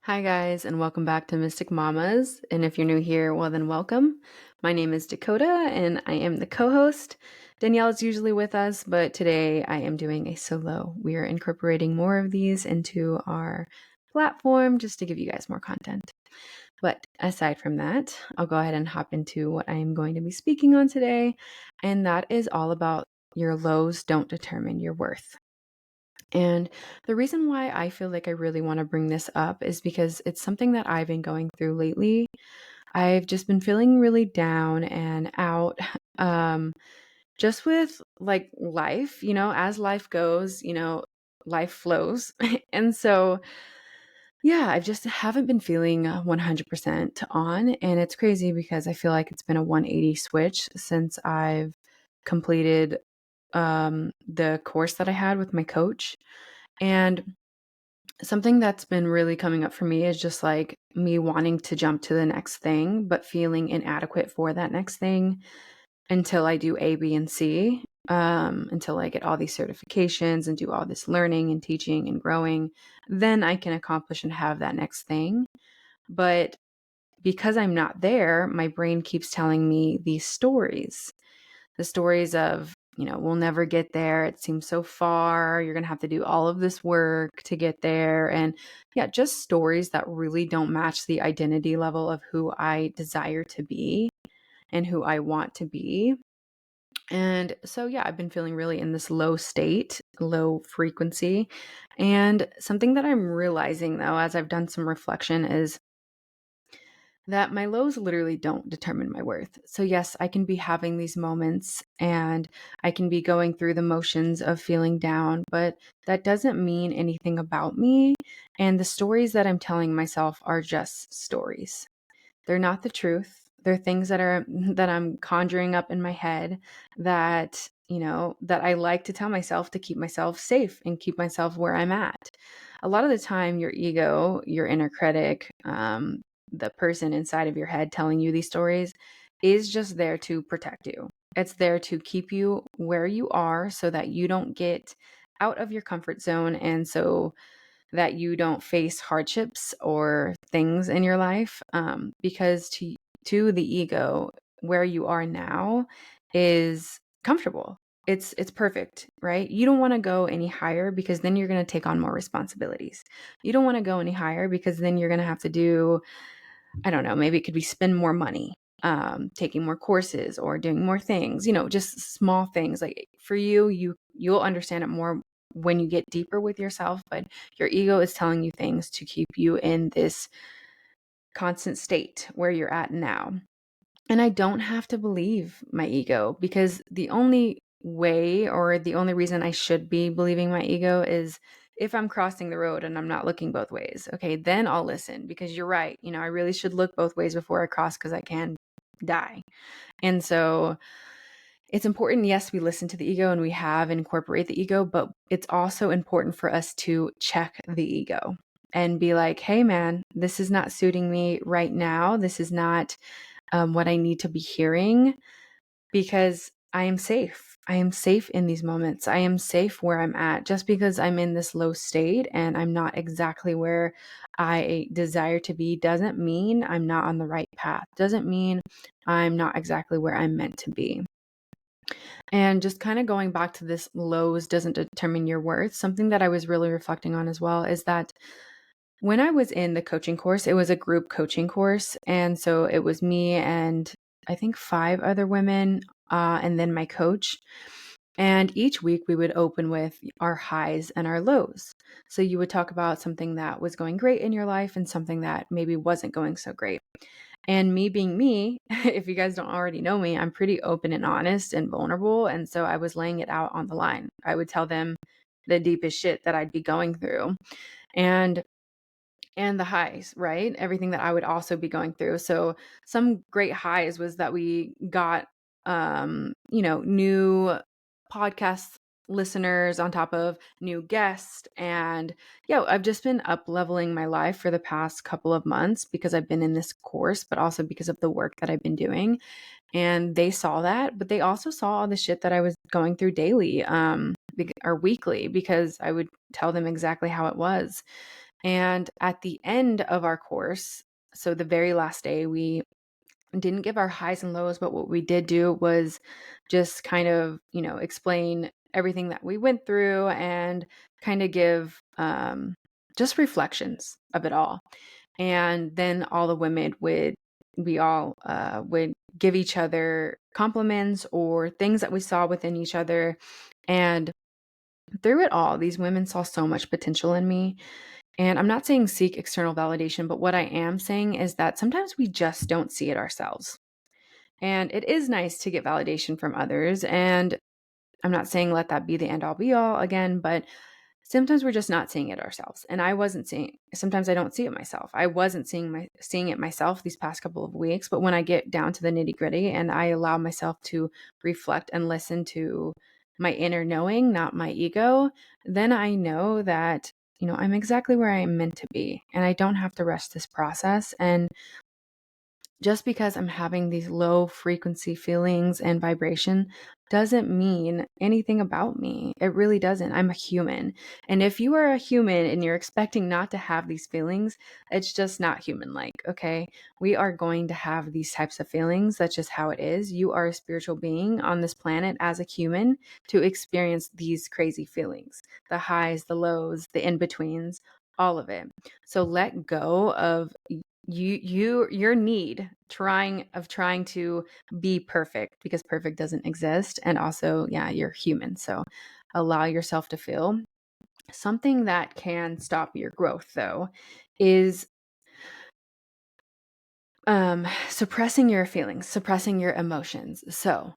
Hi, guys, and welcome back to Mystic Mamas. And if you're new here, well, then welcome. My name is Dakota, and I am the co host. Danielle is usually with us, but today I am doing a solo. We are incorporating more of these into our platform just to give you guys more content. But aside from that, I'll go ahead and hop into what I am going to be speaking on today, and that is all about your lows don't determine your worth. And the reason why I feel like I really want to bring this up is because it's something that I've been going through lately. I've just been feeling really down and out, um, just with like life, as life goes, life flows. And so, yeah, I just haven't been feeling 100% on. And it's crazy because I feel like it's been a 180 switch since I've completed the course that I had with my coach. And something that's been really coming up for me is just like me wanting to jump to the next thing, but feeling inadequate for that next thing until I do A, B, and C, until I get all these certifications and do all this learning and teaching and growing. Then I can accomplish and have that next thing. But because I'm not there, my brain keeps telling me these stories, the stories of, we'll never get there. It seems so far. You're going to have to do all of this work to get there. And yeah, just stories that really don't match the identity level of who I desire to be and who I want to be. And so, yeah, I've been feeling really in this low state, low frequency. And something that I'm realizing though, as I've done some reflection, is that my lows literally don't determine my worth. So, yes, I can be having these moments and I can be going through the motions of feeling down, but that doesn't mean anything about me. And the stories that I'm telling myself are just stories. They're not the truth. They're things that I'm conjuring up in my head that, that I like to tell myself to keep myself safe and keep myself where I'm at. A lot of the time, your ego, your inner critic, the person inside of your head telling you these stories is just there to protect you. It's there to keep you where you are so that you don't get out of your comfort zone and so that you don't face hardships or things in your life, because to the ego, where you are now is comfortable. It's perfect, right? You don't want to go any higher because then you're going to take on more responsibilities. You don't want to go any higher because then you're going to have to do, I don't know, maybe it could be spend more money, taking more courses or doing more things, just small things. Like for you'll understand it more when you get deeper with yourself, but your ego is telling you things to keep you in this constant state where you're at now. And I don't have to believe my ego, because the only way or the only reason I should be believing my ego is if I'm crossing the road and I'm not looking both ways. Okay, then I'll listen, because you're right. I really should look both ways before I cross because I can die. And so it's important, yes, we listen to the ego and we have incorporate the ego, but it's also important for us to check the ego and be like, hey, man, this is not suiting me right now. This is not what I need to be hearing, because I am safe. I am safe in these moments. I am safe where I'm at. Just because I'm in this low state and I'm not exactly where I desire to be doesn't mean I'm not on the right path. Doesn't mean I'm not exactly where I'm meant to be. And just kind of going back to this lows doesn't determine your worth, something that I was really reflecting on as well is that when I was in the coaching course, it was a group coaching course. And so it was me and I think 5 other women, and then my coach. And each week we would open with our highs and our lows. So you would talk about something that was going great in your life and something that maybe wasn't going so great. And me being me, if you guys don't already know me, I'm pretty open and honest and vulnerable. And so I was laying it out on the line. I would tell them the deepest shit that I'd be going through. And the highs, right? Everything that I would also be going through. So some great highs was that we got new podcast listeners on top of new guests. And yeah, I've just been up leveling my life for the past couple of months because I've been in this course, but also because of the work that I've been doing. And they saw that, but they also saw all the shit that I was going through daily, or weekly, because I would tell them exactly how it was. And at the end of our course, so the very last day, we didn't give our highs and lows, but what we did do was just kind of, explain everything that we went through and kind of give just reflections of it all. And then all the women we all would give each other compliments or things that we saw within each other. And through it all, these women saw so much potential in me. And I'm not saying seek external validation, but what I am saying is that sometimes we just don't see it ourselves. And it is nice to get validation from others. And I'm not saying let that be the end all be all again, but sometimes we're just not seeing it ourselves. And I wasn't seeing, sometimes I don't see it myself. I wasn't seeing it myself these past couple of weeks, but when I get down to the nitty-gritty and I allow myself to reflect and listen to my inner knowing, not my ego, then I know that, I'm exactly where I'm meant to be and I don't have to rush this process. And just because I'm having these low frequency feelings and vibration doesn't mean anything about me. It really doesn't. I'm a human. And if you are a human and you're expecting not to have these feelings, it's just not human like, okay? We are going to have these types of feelings. That's just how it is. You are a spiritual being on this planet as a human to experience these crazy feelings, the highs, the lows, the in betweens, all of it. So let go of your need trying to be perfect, because perfect doesn't exist. And also, yeah, you're human, so allow yourself to feel. Something that can stop your growth though is suppressing your feelings, suppressing your emotions. So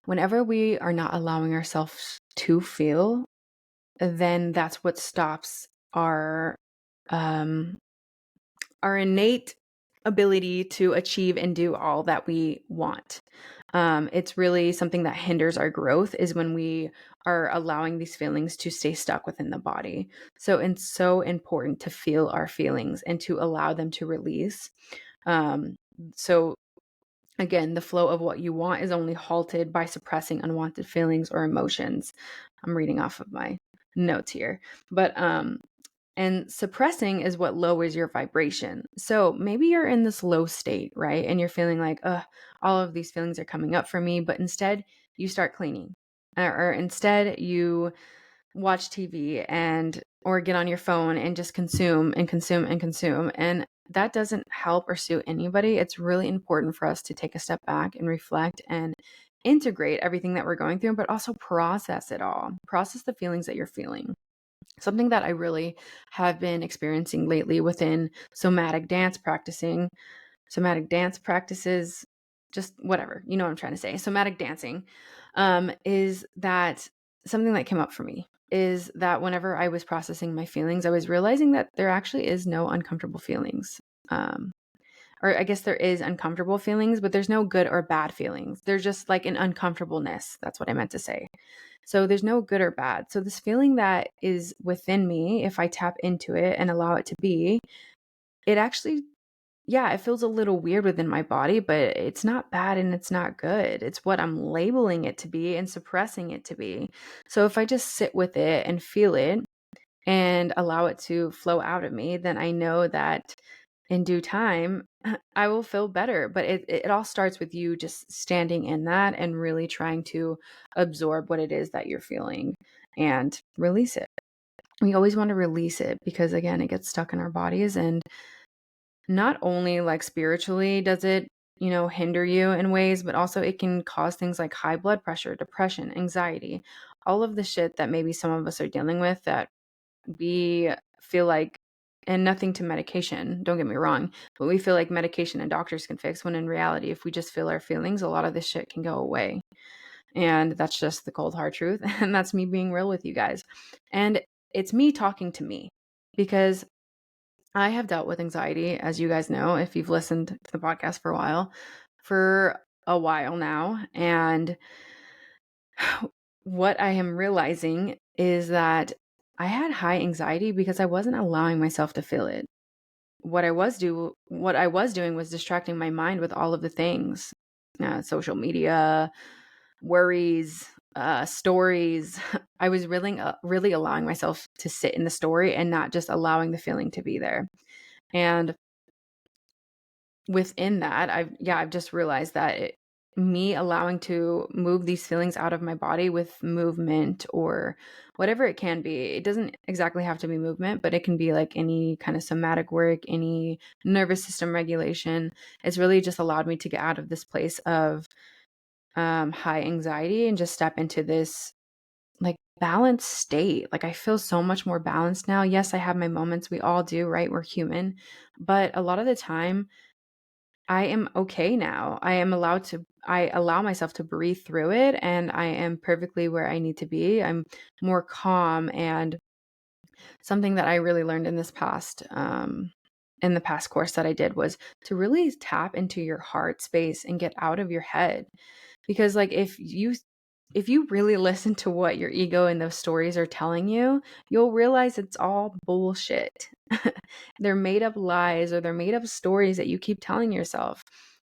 whenever we are not allowing ourselves to feel, then that's what stops um our innate ability to achieve and do all that we want. It's really something that hinders our growth is when we are allowing these feelings to stay stuck within the body. So it's so important to feel our feelings and to allow them to release. So again, the flow of what you want is only halted by suppressing unwanted feelings or emotions. I'm reading off of my notes here, but and suppressing is what lowers your vibration. So maybe you're in this low state, right? And you're feeling like, all of these feelings are coming up for me. But instead, you start cleaning. Or instead, you watch TV or get on your phone and just consume and consume and consume. And that doesn't help or suit anybody. It's really important for us to take a step back and reflect and integrate everything that we're going through, but also process it all. Process the feelings that you're feeling. Something that I really have been experiencing lately within somatic dance practices, just whatever, you know what I'm trying to say. Somatic dancing, is that something that came up for me is that whenever I was processing my feelings, I was realizing that there actually is no uncomfortable feelings. Or I guess there is uncomfortable feelings, but there's no good or bad feelings. There's just like an uncomfortableness. That's what I meant to say. So there's no good or bad. So this feeling that is within me, if I tap into it and allow it to be, it actually, yeah, it feels a little weird within my body, but it's not bad and it's not good. It's what I'm labeling it to be and suppressing it to be. So if I just sit with it and feel it and allow it to flow out of me, then I know that in due time, I will feel better. But it all starts with you just standing in that and really trying to absorb what it is that you're feeling and release it. We always want to release it because, again, it gets stuck in our bodies. And not only like spiritually does it, hinder you in ways, but also it can cause things like high blood pressure, depression, anxiety, all of the shit that maybe some of us are dealing with that we feel like, and nothing to medication, don't get me wrong, but we feel like medication and doctors can fix, when in reality, if we just feel our feelings, a lot of this shit can go away. And that's just the cold hard truth. And that's me being real with you guys. And it's me talking to me, because I have dealt with anxiety, as you guys know, if you've listened to the podcast for a while now. And what I am realizing is that I had high anxiety because I wasn't allowing myself to feel it. What I was doing was distracting my mind with all of the things, social media, worries, stories. I was really allowing myself to sit in the story and not just allowing the feeling to be there. And within that, I've just realized that me allowing to move these feelings out of my body with movement or whatever it can be. It doesn't exactly have to be movement, but it can be like any kind of somatic work, any nervous system regulation. It's really just allowed me to get out of this place of high anxiety and just step into this like balanced state. Like I feel so much more balanced now. Yes, I have my moments. We all do, right? We're human. But a lot of the time, I am okay now. I allow myself to breathe through it and I am perfectly where I need to be. I'm more calm, and something that I really learned in the past course that I did was to really tap into your heart space and get out of your head. Because like if you really listen to what your ego and those stories are telling you, you'll realize it's all bullshit. They're made up lies or they're made up stories that you keep telling yourself.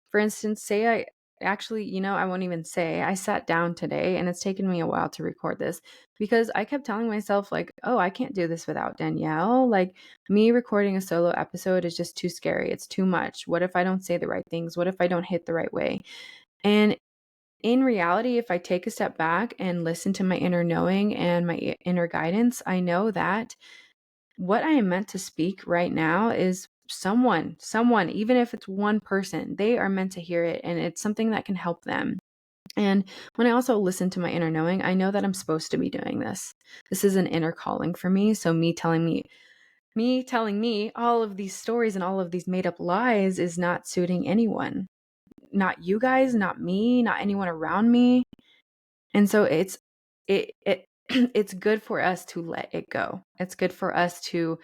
For instance, say I actually, I won't even say, I sat down today and it's taken me a while to record this because I kept telling myself, like, oh, I can't do this without Danielle. Like, me recording a solo episode is just too scary. It's too much. What if I don't say the right things? What if I don't hit the right way? And in reality, if I take a step back and listen to my inner knowing and my inner guidance, I know that what I am meant to speak right now is someone, even if it's one person, they are meant to hear it and it's something that can help them. And when I also listen to my inner knowing, I know that I'm supposed to be doing this. This is an inner calling for me. So me telling me all of these stories and all of these made up lies is not suiting anyone. Not you guys, not me, not anyone around me. And so it it's good for us to let it go. It's good for us to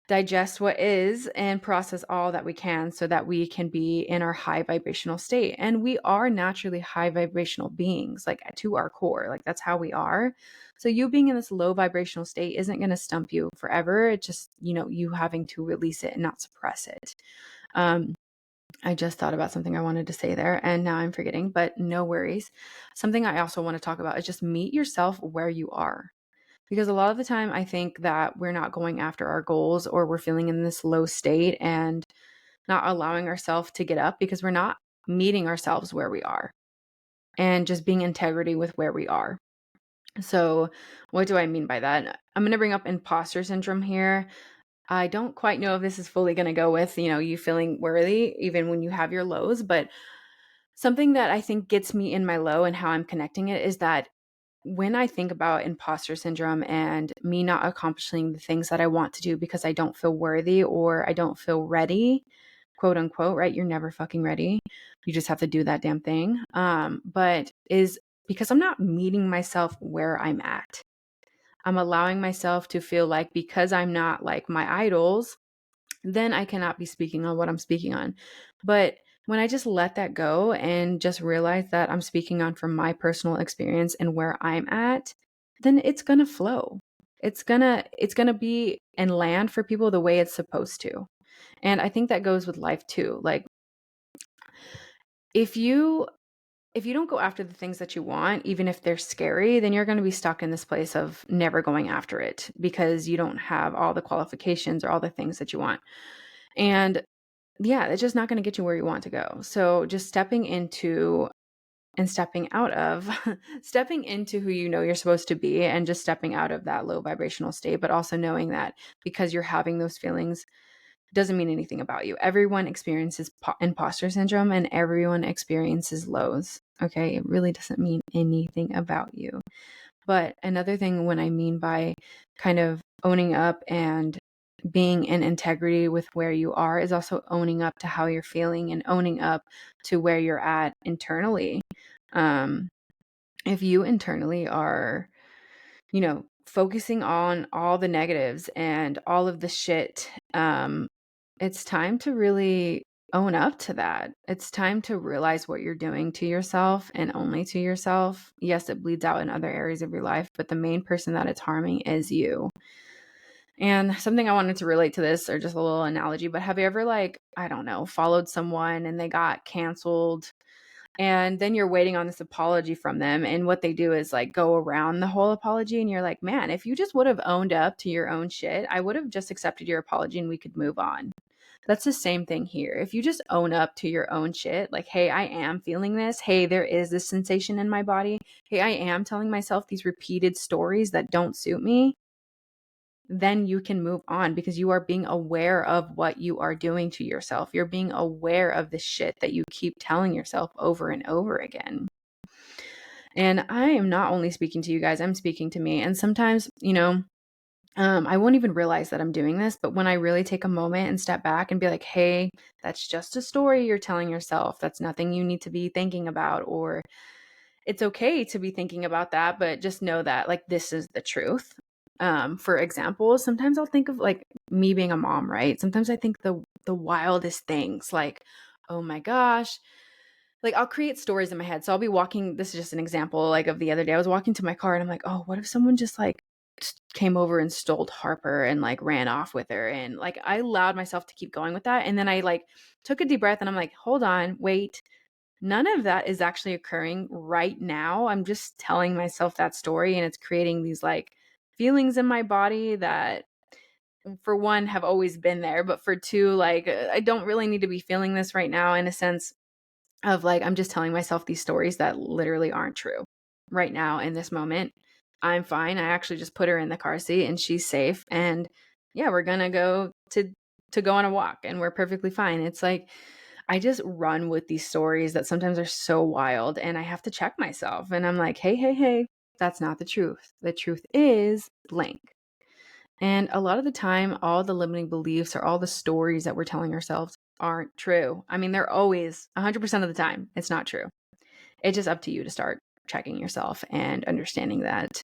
digest what is and process all that we can so that we can be in our high vibrational state. And we are naturally high vibrational beings, like to our core. Like that's how we are. So you being in this low vibrational state isn't going to stump you forever. It's just, you having to release it and not suppress it. Um, I just thought about something I wanted to say there and now I'm forgetting, but no worries. Something I also want to talk about is just meet yourself where you are. Because a lot of the time I think that we're not going after our goals or we're feeling in this low state and not allowing ourselves to get up because we're not meeting ourselves where we are and just being integrity with where we are. So, what do I mean by that? I'm going to bring up imposter syndrome here. I don't quite know if this is fully going to go with, you feeling worthy even when you have your lows, but something that I think gets me in my low and how I'm connecting it is that when I think about imposter syndrome and me not accomplishing the things that I want to do because I don't feel worthy or I don't feel ready, quote unquote, right? You're never fucking ready. You just have to do that damn thing. But is because I'm not meeting myself where I'm at. I'm allowing myself to feel like because I'm not like my idols, then I cannot be speaking on what I'm speaking on. But when I just let that go and just realize that I'm speaking on from my personal experience and where I'm at, then it's going to flow. It's going to be and land for people the way it's supposed to. And I think that goes with life too. Like if you don't go after the things that you want, even if they're scary, then you're going to be stuck in this place of never going after it because you don't have all the qualifications or all the things that you want. And yeah, it's just not going to get you where you want to go. So just stepping into and stepping out of, stepping into who you know you're supposed to be and just stepping out of that low vibrational state, but also knowing that because you're having those feelings doesn't mean anything about you. Everyone experiences imposter syndrome and everyone experiences lows. Okay. It really doesn't mean anything about you. But another thing, when I mean by kind of owning up and being in integrity with where you are, is also owning up to how you're feeling and owning up to where you're at internally. Um, if you internally are, focusing on all the negatives and all of the shit, it's time to really own up to that. It's time to realize what you're doing to yourself and only to yourself. Yes, it bleeds out in other areas of your life, but the main person that it's harming is you. And something I wanted to relate to this, or just a little analogy, but have you ever, like, I don't know, followed someone and they got canceled And then you're waiting on this apology from them. And what they do is like go around the whole apology. And you're like, man, if you just would have owned up to your own shit, I would have just accepted your apology and we could move on. That's the same thing here. If you just own up to your own shit, like, hey, I am feeling this. Hey, there is this sensation in my body. Hey, I am telling myself these repeated stories that don't suit me. Then you can move on because you are being aware of what you are doing to yourself. You're being aware of the shit that you keep telling yourself over and over again. And I am not only speaking to you guys, I'm speaking to me. And sometimes, I won't even realize that I'm doing this, but when I really take a moment and step back and be like, hey, that's just a story you're telling yourself. That's nothing you need to be thinking about, or it's okay to be thinking about that, but just know that like this is the truth. For example, sometimes I'll think of like me being a mom, right? Sometimes I think the wildest things like, oh my gosh, like I'll create stories in my head. So I'll be walking, this is just an example like of the other day. I was walking to my car and I'm like, oh, what if someone just like came over and stole Harper and like ran off with her? And like I allowed myself to keep going with that. And then I like took a deep breath and I'm like, hold on, wait. None of that is actually occurring right now. I'm just telling myself that story and it's creating these like feelings in my body that for one have always been there, but for two, like I don't really need to be feeling this right now, in a sense of like I'm just telling myself these stories that literally aren't true right now in this moment. I'm fine. I actually just put her in the car seat and she's safe, and yeah, we're going to go to go on a walk and we're perfectly fine. It's like I just run with these stories that sometimes are so wild and I have to check myself and I'm like, hey, that's not the truth. The truth is blank. And a lot of the time, all the limiting beliefs or all the stories that we're telling ourselves aren't true. I mean, they're always 100% of the time, it's not true. It's just up to you to start checking yourself and understanding that,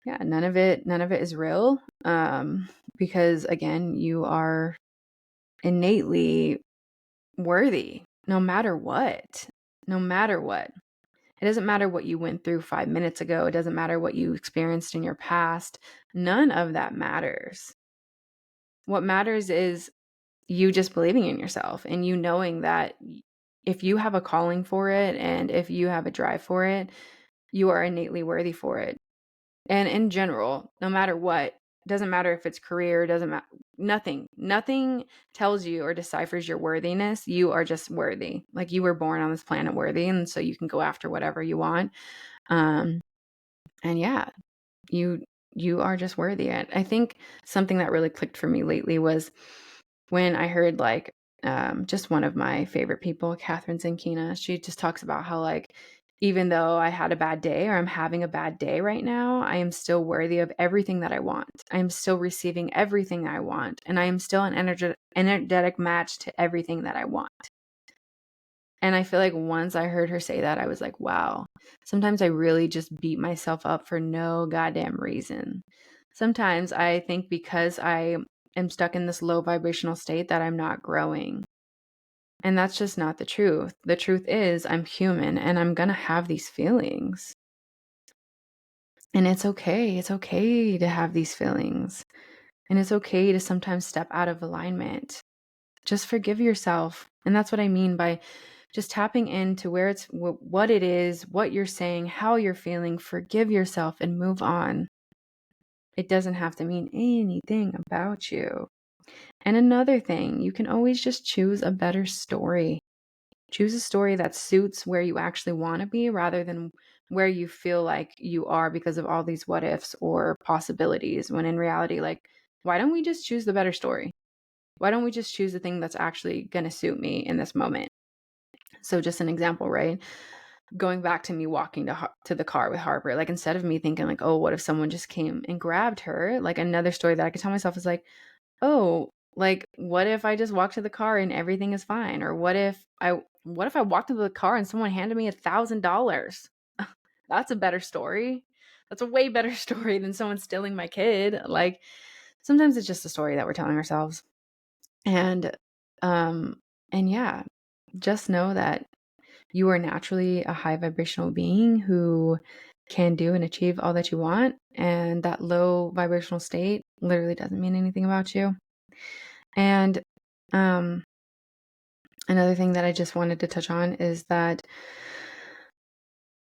yeah, none of it is real. Because again, you are innately worthy no matter what. No matter what. It doesn't matter what you went through 5 minutes ago. It doesn't matter what you experienced in your past. None of that matters. What matters is you just believing in yourself and you knowing that if you have a calling for it and if you have a drive for it, you are innately worthy for it. And in general, no matter what, doesn't matter if it's career, doesn't matter, nothing tells you or deciphers your worthiness. You are just worthy. Like you were born on this planet worthy, and so you can go after whatever you want. And yeah, you are just worthy. I think something that really clicked for me lately was when I heard like just one of my favorite people, Catherine Zankina, she just talks about how like even though I had a bad day or I'm having a bad day right now, I am still worthy of everything that I want. I am still receiving everything I want, and I am still an energetic match to everything that I want. And I feel like once I heard her say that, I was like, wow, sometimes I really just beat myself up for no goddamn reason. Sometimes I think because I am stuck in this low vibrational state that I'm not growing. And that's just not the truth. The truth is I'm human and I'm going to have these feelings. And it's okay. It's okay to have these feelings. And it's okay to sometimes step out of alignment. Just forgive yourself. And that's what I mean by just tapping into where it's what it is, what you're saying, how you're feeling. Forgive yourself and move on. It doesn't have to mean anything about you. And another thing, you can always just choose a better story. Choose a story that suits where you actually want to be rather than where you feel like you are because of all these what ifs or possibilities. When in reality, like, why don't we just choose the better story? Why don't we just choose the thing that's actually going to suit me in this moment? So just an example, right? Going back to me walking to the car with Harper, like instead of me thinking like, oh, what if someone just came and grabbed her? Like another story that I could tell myself is like, oh, like what if I just walk to the car and everything is fine? Or what if I walked to the car and someone handed me $1,000? That's a better story. That's a way better story than someone stealing my kid. Like sometimes it's just a story that we're telling ourselves. And um and yeah, just know that you are naturally a high vibrational being who can do and achieve all that you want, and that low vibrational state literally doesn't mean anything about you. And Another thing that I just wanted to touch on is that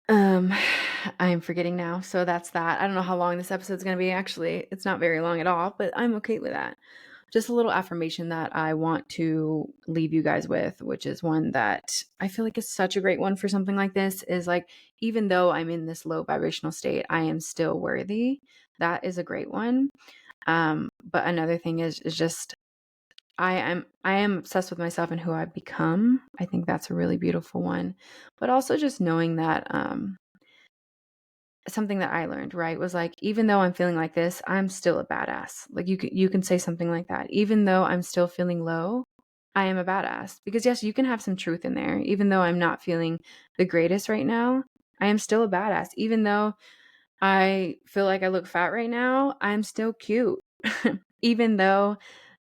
I'm forgetting now. So that's that. I don't know how long this episode's going to be. Actually, it's not very long at all, but I'm okay with that. Just a little affirmation that I want to leave you guys with, which is one that I feel like is such a great one for something like this, is like, even though I'm in this low vibrational state, I am still worthy. That is a great one. But another thing is just I am obsessed with myself and who I've become. I think that's a really beautiful one. But also just knowing that something that I learned, right, was like, even though I'm feeling like this, I'm still a badass. Like you can say something like that. Even though I'm still feeling low, I am a badass. Because yes, you can have some truth in there. Even though I'm not feeling the greatest right now, I am still a badass. Even though I feel like I look fat right now, I'm still cute. Even though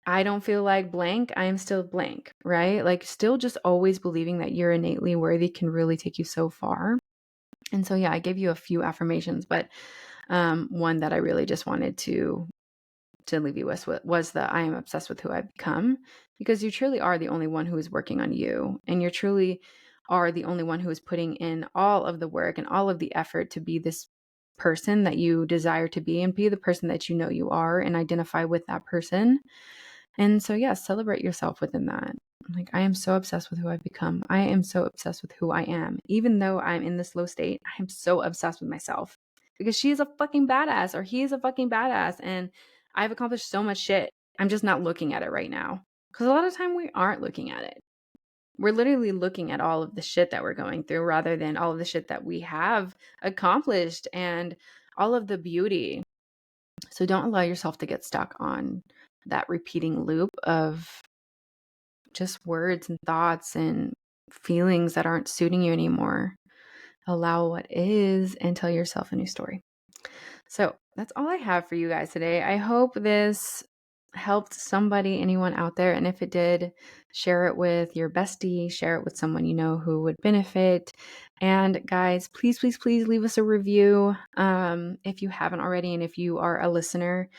I don't feel like blank, I am still blank, right? Like still just always believing that you're innately worthy can really take you so far. And so yeah, I gave you a few affirmations, but one that I really just wanted to leave you with was the I am obsessed with who I've become, because you truly are the only one who is working on you, and you truly are the only one who is putting in all of the work and all of the effort to be this person that you desire to be and be the person that you know you are and identify with that person. And so, yeah, celebrate yourself within that. Like, I am so obsessed with who I've become. I am so obsessed with who I am. Even though I'm in this low state, I am so obsessed with myself because she is a fucking badass or he is a fucking badass. And I've accomplished so much shit. I'm just not looking at it right now. Because a lot of time we aren't looking at it. We're literally looking at all of the shit that we're going through rather than all of the shit that we have accomplished and all of the beauty. So don't allow yourself to get stuck on that repeating loop of just words and thoughts and feelings that aren't suiting you anymore. Allow what is and tell yourself a new story. So that's all I have for you guys today. I hope this helped somebody, anyone out there. And if it did, share it with your bestie, share it with someone you know who would benefit. And guys, please, please, please leave us a review if you haven't already. And if you are a listener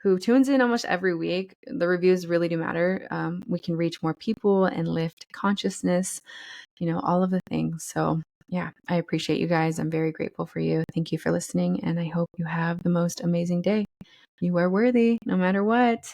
who tunes in almost every week, the reviews really do matter. We can reach more people and lift consciousness, all of the things. So yeah, I appreciate you guys. I'm very grateful for you. Thank you for listening. And I hope you have the most amazing day. You are worthy no matter what.